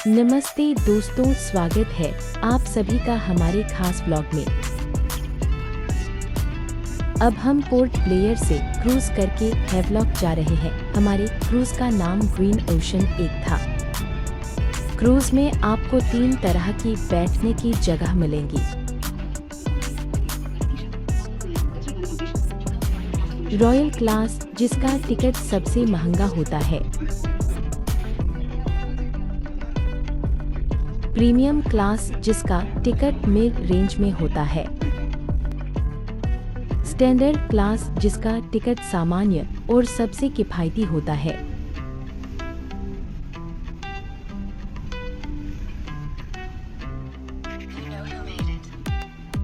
नमस्ते दोस्तों, स्वागत है आप सभी का हमारे खास ब्लॉग में। अब हम पोर्ट ब्लेयर से क्रूज करके हैवलॉक जा रहे हैं। हमारे क्रूज का नाम ग्रीन ओशन 1 था। क्रूज में आपको 3 तरह की बैठने की जगह मिलेंगी। रॉयल क्लास, जिसका टिकट सबसे महंगा होता है। प्रीमियम क्लास, जिसका टिकट मिड रेंज में होता है। स्टैंडर्ड क्लास, जिसका टिकट सामान्य और सबसे किफायती होता है।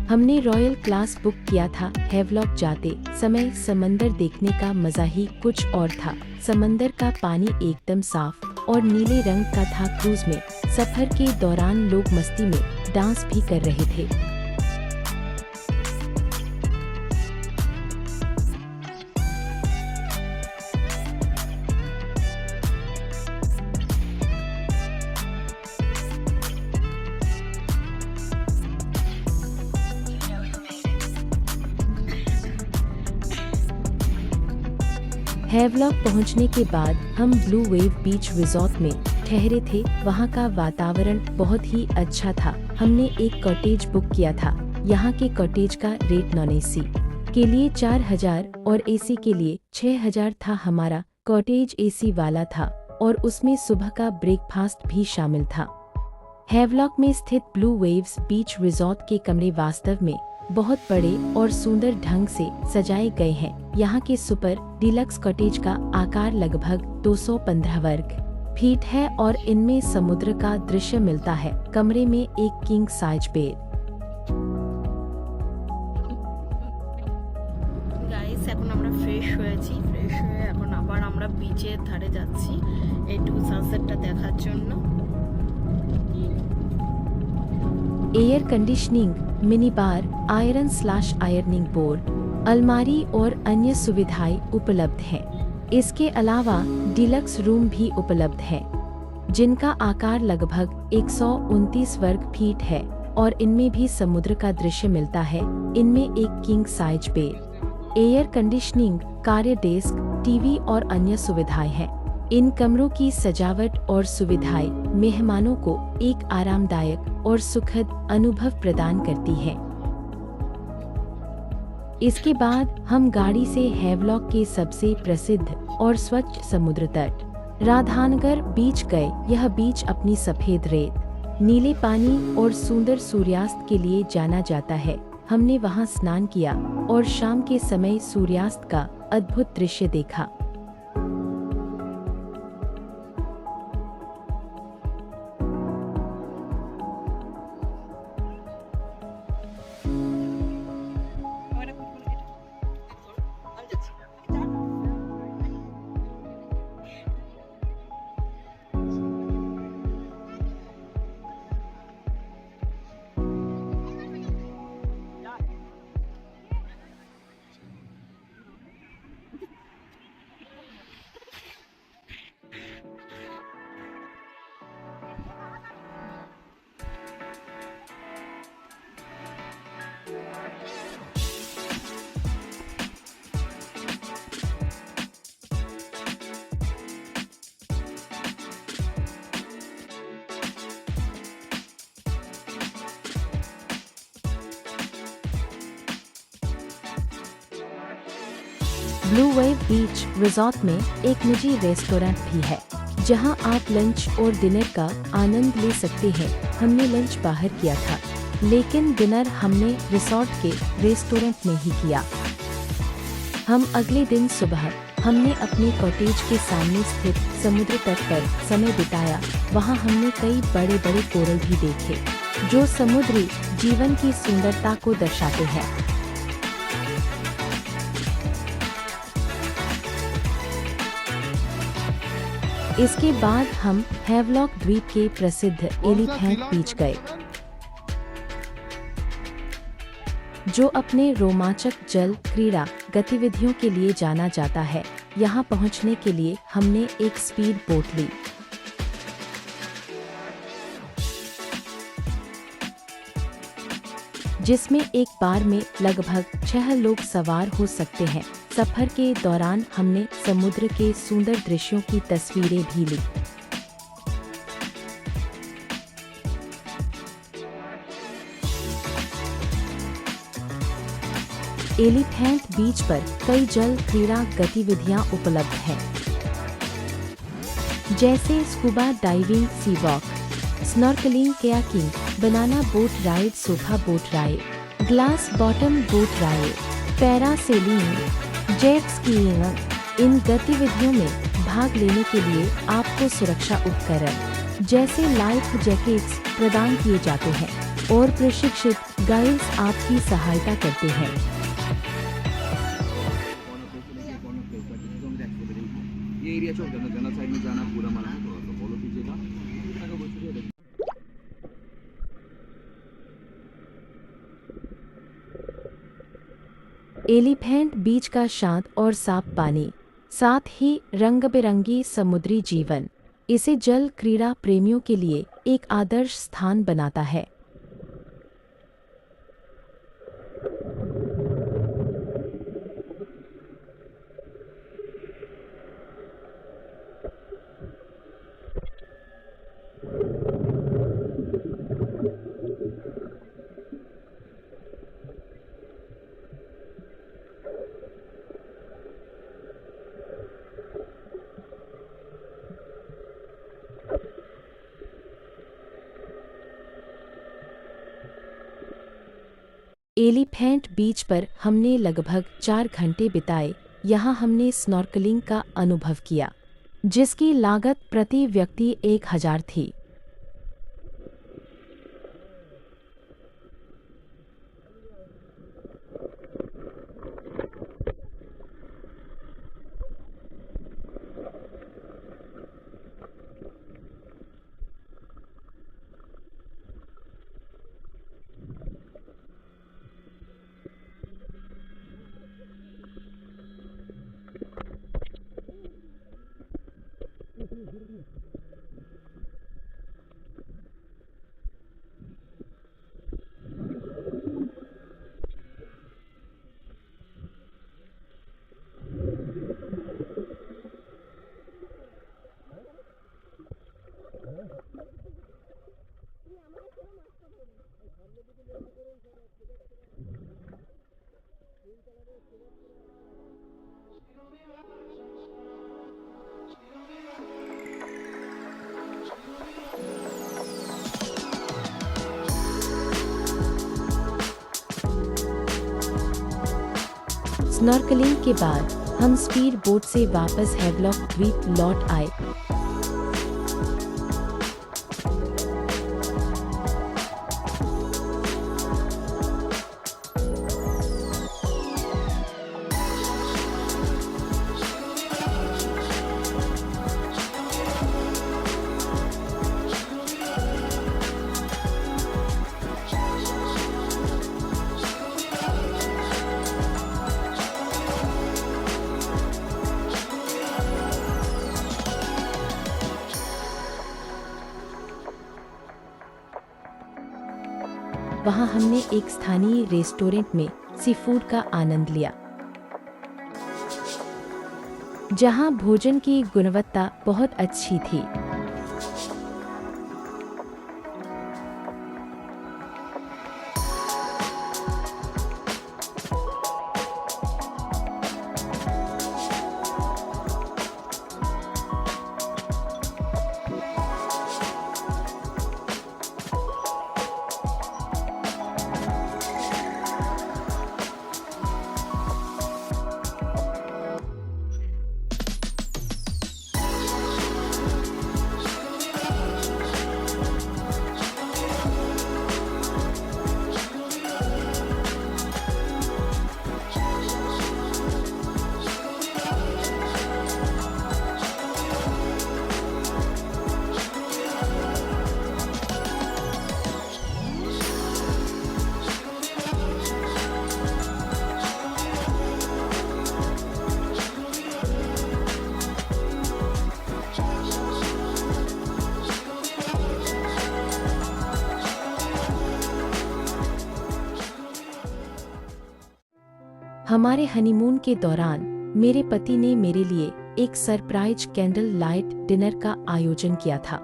हमने रॉयल क्लास बुक किया था। हैवलॉक जाते समय समंदर देखने का मजा ही कुछ और था। समंदर का पानी एकदम साफ और नीले रंग का था। क्रूज में सफर के दौरान लोग मस्ती में डांस भी कर रहे थे। हैवलॉक पहुंचने के बाद हम ब्लू वेव बीच रिजॉर्ट में ठहरे थे। वहां का वातावरण बहुत ही अच्छा था। हमने एक कॉटेज बुक किया था। यहां के कॉटेज का रेट नॉन एसी के लिए 4000 और एसी के लिए 6000 था। हमारा कॉटेज एसी वाला था और उसमें सुबह का ब्रेकफास्ट भी शामिल था। हैवलॉक में स्थित ब्लू वेव्स बीच रिजॉर्ट के कमरे वास्तव में बहुत बड़े और सुंदर ढंग से सजाए गए हैं। यहाँ के सुपर डिलक्स कॉटेज का आकार लगभग 215 वर्ग फीट है और इनमें समुद्र का दृश्य मिलता है। कमरे में एक किंग साइज बेड। गाइस, এখন আমরা ফ্রেশ হয়েছি। ফ্রেশ হয়ে এখন আবার আমরা বিচের ধারে যাচ্ছি একটু সানসেটটা দেখার জন্য। Air conditioning, mini bar, ironing board, अलमारी और अन्य सुविधाएं उपलब्ध हैं। इसके अलावा डिलक्स रूम भी उपलब्ध है, जिनका आकार लगभग 129 वर्ग फीट है और इनमें भी समुद्र का दृश्य मिलता है। इनमें एक king size bed, air conditioning, कार्य डेस्क, टीवी और अन्य सुविधाएं हैं। इन कमरों की सजावट और सुविधाएं मेहमानों को एक आरामदायक और सुखद अनुभव प्रदान करती हैं। इसके बाद हम गाड़ी से हैवलॉक के सबसे प्रसिद्ध और स्वच्छ समुद्र तट राधानगर बीच गए। यह बीच अपनी सफेद रेत, नीले पानी और सुंदर सूर्यास्त के लिए जाना जाता है। हमने वहां स्नान किया और शाम के समय सूर्यास्त का अद्भुत दृश्य देखा। ब्लू वेव बीच रिजॉर्ट में एक निजी रेस्टोरेंट भी है, जहां आप लंच और डिनर का आनंद ले सकते हैं। हमने लंच बाहर किया था, लेकिन डिनर हमने रिसोर्ट के रेस्टोरेंट में ही किया। हम अगले दिन सुबह हमने अपने कॉटेज के सामने स्थित समुद्र तट पर समय बिताया। वहां हमने कई बड़े बड़े कोरल भी देखे, जो समुद्री जीवन की सुंदरता को दर्शाते हैं। इसके बाद हम हैवलॉक द्वीप के प्रसिद्ध एलिफेंट बीच गए, जो अपने रोमांचक जल क्रीड़ा गतिविधियों के लिए जाना जाता है। यहाँ पहुँचने के लिए हमने एक स्पीड बोट ली। जिसमें एक बार में लगभग 6 लोग सवार हो सकते हैं। सफर के दौरान हमने समुद्र के सुंदर दृश्यों की तस्वीरें भी ली। एलिफेंट बीच पर कई जल क्रीड़ा गतिविधियां उपलब्ध हैं, जैसे scuba diving, sea walk, snorkelling, kayaking, banana boat ride, sofa boat ride, glass bottom boat ride, parasailing, jet skiing. इन गतिविधियों में भाग लेने के लिए आपको सुरक्षा उपकरण जैसे लाइफ जैकेट्स प्रदान किए जाते हैं और प्रशिक्षित गाइड्स आपकी सहायता करते हैं। ये एरिया छोड़ देना, गन्ना साइड में जाना पूरा मना है, तो फॉलो कीजिएगा। एलिफेंट बीच का शांत और साफ पानी, साथ ही रंग बिरंगी समुद्री जीवन इसे जल क्रीड़ा प्रेमियों के लिए एक आदर्श स्थान बनाता है। एलिफेंट बीच पर हमने लगभग 4 घंटे बिताए। यहाँ हमने स्नॉर्कलिंग का अनुभव किया, जिसकी लागत प्रति व्यक्ति 1000 थी। स्नॉर्कलिंग के बाद हम स्पीड बोट से वापस हैवलॉक द्वीप लौट आए। वहाँ हमने एक स्थानीय रेस्टोरेंट में सी फूड का आनंद लिया, जहाँ भोजन की गुणवत्ता बहुत अच्छी थी। हमारे हनीमून के दौरान मेरे पति ने मेरे लिए एक सरप्राइज कैंडल लाइट डिनर का आयोजन किया था,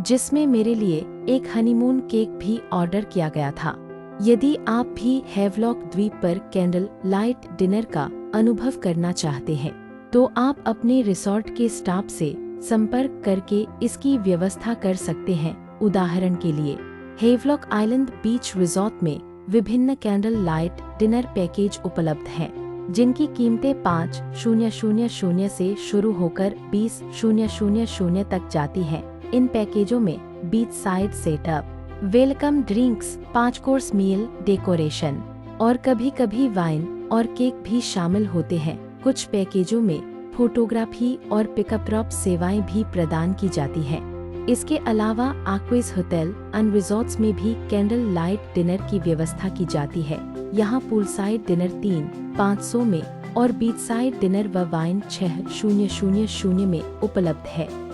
जिसमें मेरे लिए एक हनीमून केक भी ऑर्डर किया गया था। यदि आप भी हेवलॉक द्वीप पर कैंडल लाइट डिनर का अनुभव करना चाहते हैं, तो आप अपने रिसोर्ट के स्टाफ से संपर्क करके इसकी व्यवस्था कर सकते हैं। उदाहरण के लिए, हेवलॉक आइलैंड बीच रिसोर्ट में विभिन्न कैंडल लाइट डिनर पैकेज उपलब्ध हैं, जिनकी कीमतें 5,000 से शुरू होकर 20,000 तक जाती हैं। इन पैकेजों में beach side setup, welcome drinks, 5 course meal, decoration और कभी-कभी वाइन और केक भी शामिल होते हैं। कुछ पैकेजों में फोटोग्राफी और पिकअप ड्रॉप सेवाएं भी प्रदान की जाती हैं। इसके अलावा आक्विज होटल एंड रिसोर्ट्स में भी कैंडल लाइट डिनर की व्यवस्था की जाती है। यहाँ पूल साइड डिनर 3,500 में और बीच साइड डिनर व वाइन 6,000 में उपलब्ध है।